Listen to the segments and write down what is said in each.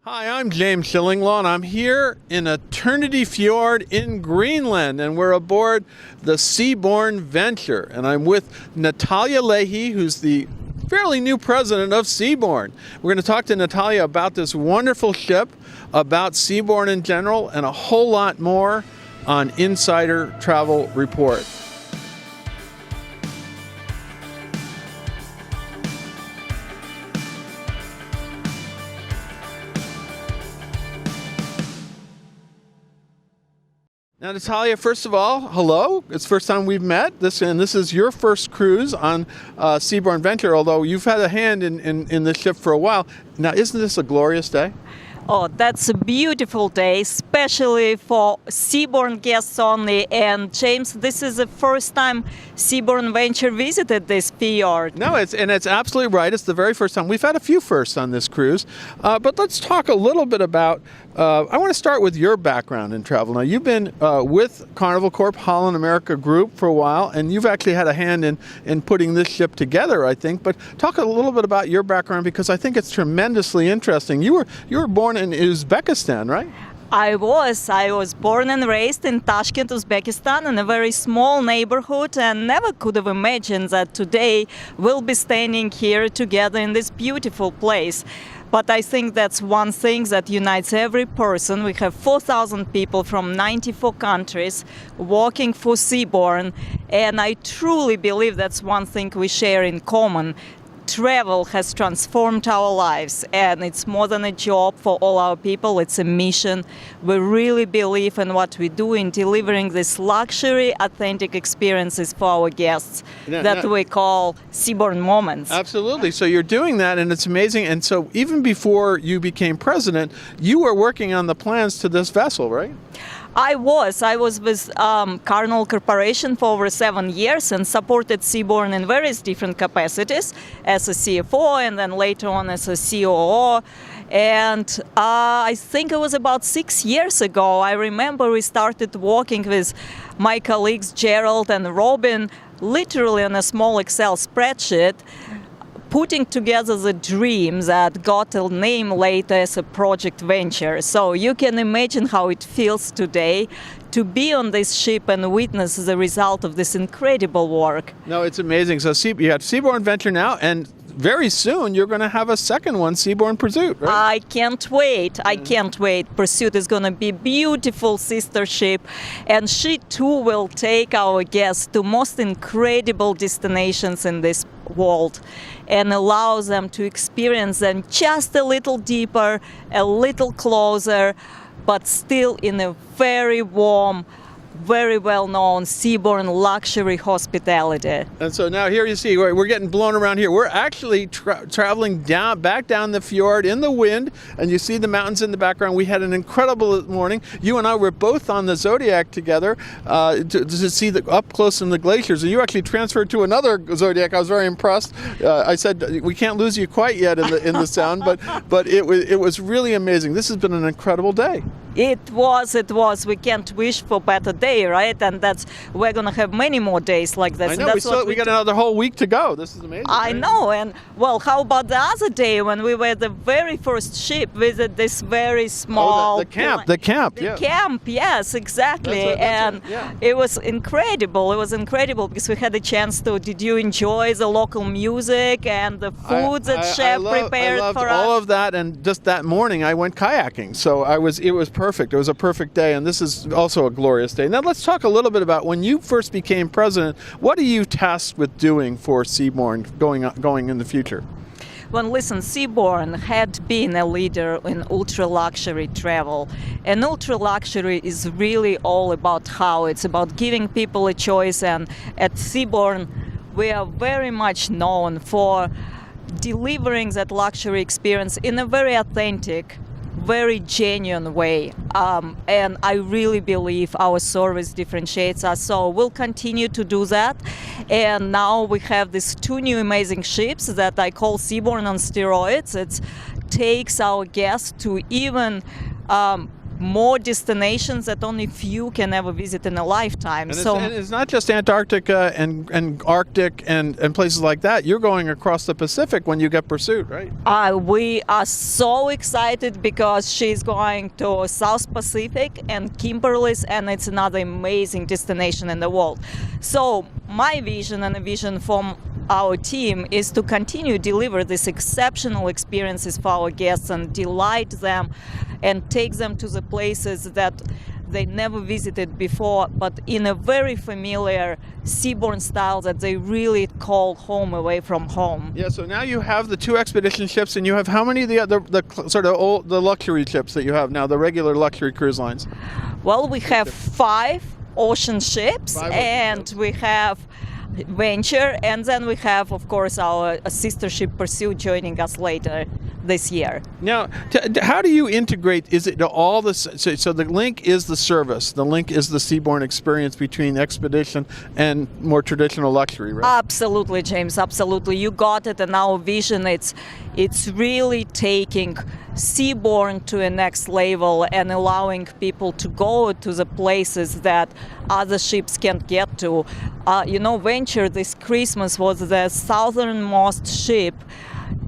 Hi, I'm James Shillinglaw, and I'm here in Eternity Fjord in Greenland, and we're aboard the Seabourn venture. And I'm with Natalia Leahy, who's the fairly new president of Seabourn. We're going to talk to Natalia about this wonderful ship, about Seabourn in general, and a whole lot more on Insider Travel Report. Now, Natalia, first of all, hello. It's the first time we've met. This is your first cruise on Seabourn Venture, although you've had a hand in this ship for a while. Now, isn't this a glorious day? Oh, that's a beautiful day, especially for Seabourn guests only. And James, this is the first time Seabourn Venture visited this fjord. No, it's absolutely right. It's the very first time. We've had a few firsts on this cruise, but let's talk a little bit about. I want to start with your background in travel. Now, you've been with Carnival Corp Holland America Group for a while, and you've actually had a hand in putting this ship together, I think. But talk a little bit about your background, because I think it's tremendously interesting. You were born in Uzbekistan, right? I was born and raised in Tashkent, Uzbekistan, in a very small neighborhood, and never could have imagined that today we'll be standing here together in this beautiful place. But I think that's one thing that unites every person. We have 4,000 people from 94 countries working for Seabourn, and I truly believe that's one thing we share in common. Travel has transformed our lives, and it's more than a job for all our people. It's a mission. We really believe in what we do in delivering these luxury, authentic experiences for our guests that we call Seabourn moments. Absolutely. So you're doing that, and it's amazing. And so even before you became president, you were working on the plans to this vessel, right? I was with Carnival Corporation for over 7 years and supported Seabourn in various different capacities as a CFO and then later on as a COO. And I think it was about 6 years ago, I remember we started working with my colleagues Gerald and Robin, literally on a small Excel spreadsheet, putting together the dream that got a name later as a project venture. So you can imagine how it feels today to be on this ship and witness the result of this incredible work. No, it's amazing. So you have Seabourn Venture now, and very soon you're going to have a second one, Seabourn Pursuit, right? I can't wait. I can't wait. Pursuit is going to be a beautiful sister ship, and she too will take our guests to most incredible destinations in this world and allows them to experience them just a little deeper, a little closer, but still in a very warm, very well-known Seabourn luxury hospitality. And so now here you see, we're getting blown around here. We're actually traveling back down the fjord in the wind, and you see the mountains in the background. We had an incredible morning. You and I were both on the Zodiac together to see up close in the glaciers. And you actually transferred to another Zodiac. I was very impressed. I said, we can't lose you quite yet in the sound, but it was really amazing. This has been an incredible day. It was. We can't wish for better day, right? And we're going to have many more days like this. I know, we got another whole week to go. This is amazing. I know. And well, how about the other day when we were the very first ship visit this very small... The camp, The camp, yes, exactly. It was incredible. It was incredible because we had a chance to... Did you enjoy the local music and the food that chef prepared for us? I loved all of that, and just that morning I went kayaking. So it was perfect. It was a perfect day, and this is also a glorious day. Now let's talk a little bit about when you first became president. What are you tasked with doing for Seabourn going in the future? Well, listen, Seabourn had been a leader in ultra-luxury travel. And ultra-luxury is really all about how. It's about giving people a choice. And at Seabourn, we are very much known for delivering that luxury experience in a very authentic, very genuine way, and I really believe our service differentiates us, so we'll continue to do that. And now we have these two new amazing ships that I call Seabourn on steroids. It takes our guests to even more destinations that only few can ever visit in a lifetime. And it's not just Antarctica and Arctic and places like that. You're going across the Pacific when you get pursuit, right? We are so excited because she's going to South Pacific and Kimberley's, and it's another amazing destination in the world. So my vision and a vision from our team is to continue deliver these exceptional experiences for our guests and delight them and take them to the places that they never visited before, but in a very familiar Seabourn style that they really call home away from home. Yeah, so now you have the 2 expedition ships, and you have how many of the luxury ships that you have now, the regular luxury cruise lines? Well, we have 5 ocean ships, we have Venture, and then we have, of course, our sister ship Pursuit joining us later this year. Now, how do you integrate? Is it all the so the link is the service, the link is the Seabourn experience between expedition and more traditional luxury, right? Absolutely, James. Absolutely, you got it. And our vision, it's really taking Seabourn to a next level and allowing people to go to the places that other ships can't get to. Venture this Christmas was the southernmost ship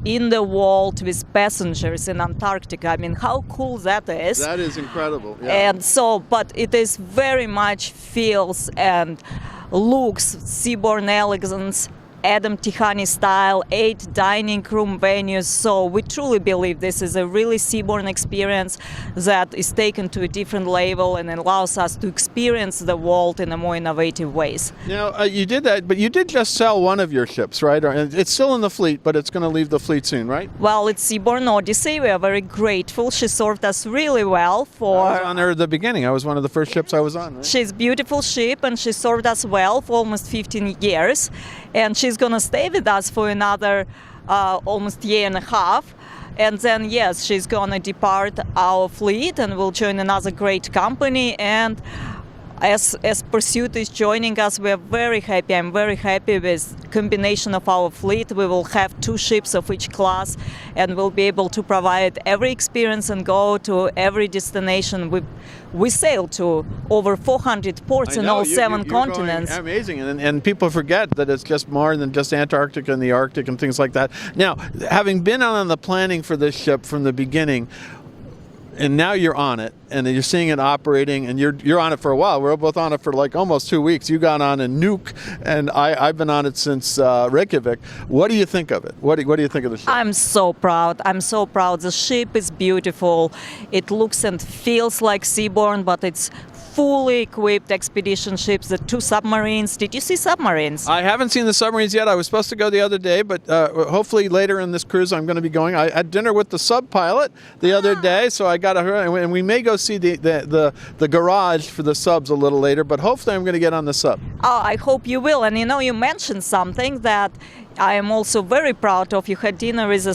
in the world with passengers in Antarctica. I mean, how cool that is. That is incredible. Yeah. And so, but it is very much feels and looks Seabourn elegance, Adam Tihani style, 8 dining room venues. So we truly believe this is a really Seabourn experience that is taken to a different level and allows us to experience the world in a more innovative ways. Now, you did that, but you did just sell one of your ships, right? It's still in the fleet, but it's going to leave the fleet soon, right? Well, it's Seabourn Odyssey. We are very grateful. She served us really well for... I was on her at the beginning. I was one of the first ships I was on, right? She's a beautiful ship, and she served us well for almost 15 years. And she's going to stay with us for another almost year and a half. And then, yes, she's going to depart our fleet and will join another great company. And as Pursuit is joining us, we are very happy. I'm very happy with combination of our fleet. We will have 2 ships of each class, and we'll be able to provide every experience and go to every destination. We sail to over 400 ports in all 7 continents. Amazing, and people forget that it's just more than just Antarctica and the Arctic and things like that. Now, having been on the planning for this ship from the beginning, and now you're on it, and you're seeing it operating, and you're on it for a while. We're both on it for like almost 2 weeks. You got on in Nuuk, and I've been on it since Reykjavik. What do you think of it? What do you think of the ship? I'm so proud. The ship is beautiful. It looks and feels like Seabourn, but it's fully equipped expedition ships, the 2 submarines. Did you see submarines? I haven't seen the submarines yet. I was supposed to go the other day, but hopefully later in this cruise I'm going to be going. I had dinner with the sub pilot the other day, so I got to hurry, and we may go see the garage for the subs a little later, but hopefully I'm going to get on the sub. Oh, I hope you will. And you mentioned something that I am also very proud of. You had dinner with a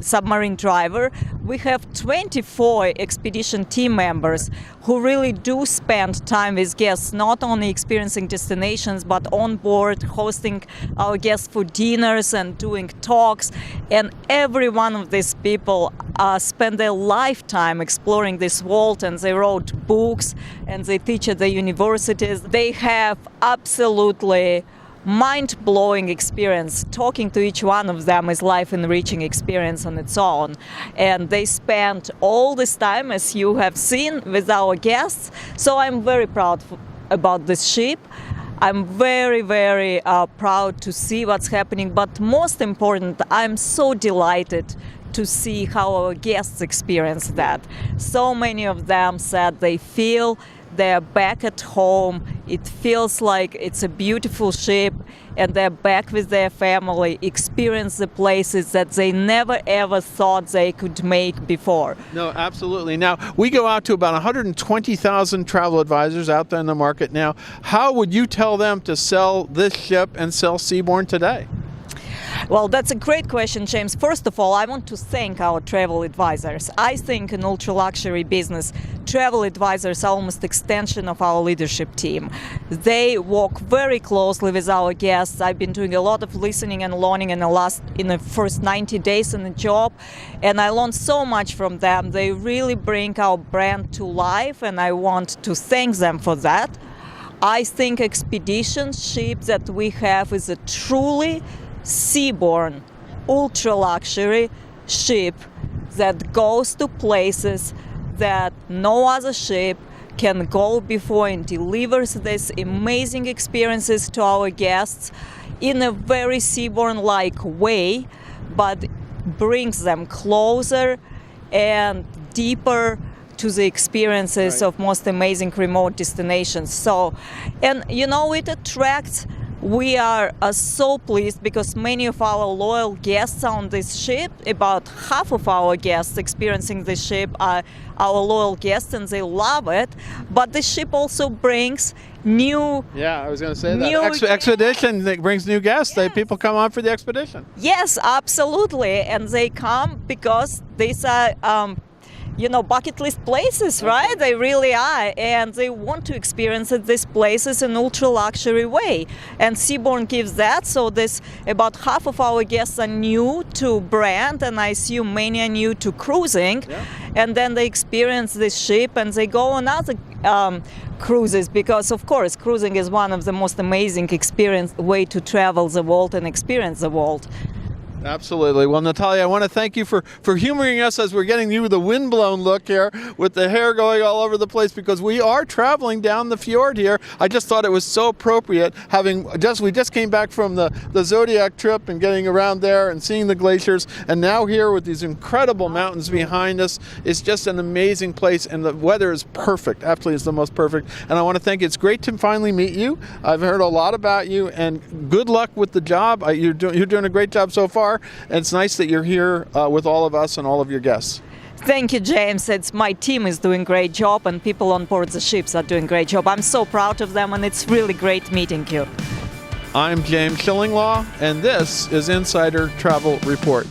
submarine driver. We have 24 expedition team members who really do spend time with guests, not only experiencing destinations, but on board, hosting our guests for dinners and doing talks. And every one of these people spend their lifetime exploring this world, and they wrote books and they teach at the universities. They have absolutely mind-blowing experience. Talking to each one of them is life-enriching experience on its own. And they spend all this time, as you have seen, with our guests. So I'm very proud about this ship. I'm very, very proud to see what's happening. But most important, I'm so delighted to see how our guests experience that. So many of them said they feel they're back at home. It feels like it's a beautiful ship, and they're back with their family, experience the places that they never ever thought they could make before. No, absolutely. Now, we go out to about 120,000 travel advisors out there in the market now. How would you tell them to sell this ship and sell Seabourn today? Well, that's a great question, James. First of all, I want to thank our travel advisors. I think in ultra-luxury business, travel advisors are almost extension of our leadership team. They work very closely with our guests. I've been doing a lot of listening and learning in the first 90 days in the job, and I learned so much from them. They really bring our brand to life, and I want to thank them for that. I think expedition ship that we have is a truly Seabourn, ultra-luxury ship that goes to places that no other ship can go before and delivers these amazing experiences to our guests in a very Seabourn-like way, but brings them closer and deeper to the experiences of most amazing remote destinations. So, and it attracts. We are so pleased because many of our loyal guests on this ship, about half of our guests experiencing this ship are our loyal guests and they love it. But the ship also brings new... Yeah, I was going to say that. Expedition that brings new guests. Yes. People come on for the expedition. Yes, absolutely. And they come because these are... bucket list places, right? They really are, and they want to experience these places in ultra-luxury way. And Seabourn gives that, so this about half of our guests are new to brand, and I assume many are new to cruising. Yeah. And then they experience this ship, and they go on other cruises, because of course cruising is one of the most amazing way to travel the world and experience the world. Absolutely. Well, Natalia, I want to thank you for humoring us as we're getting you the windblown look here with the hair going all over the place, because we are traveling down the fjord here. I just thought it was so appropriate we just came back from the Zodiac trip and getting around there and seeing the glaciers, and now here with these incredible mountains behind us. It's just an amazing place, and the weather is perfect. Absolutely, it's the most perfect. And I want to thank you. It's great to finally meet you. I've heard a lot about you, and good luck with the job. You're doing a great job so far. And it's nice that you're here with all of us and all of your guests. Thank you, James. My team is doing a great job, and people on board the ships are doing a great job. I'm so proud of them, and it's really great meeting you. I'm James Schillinglaw, and this is Insider Travel Report.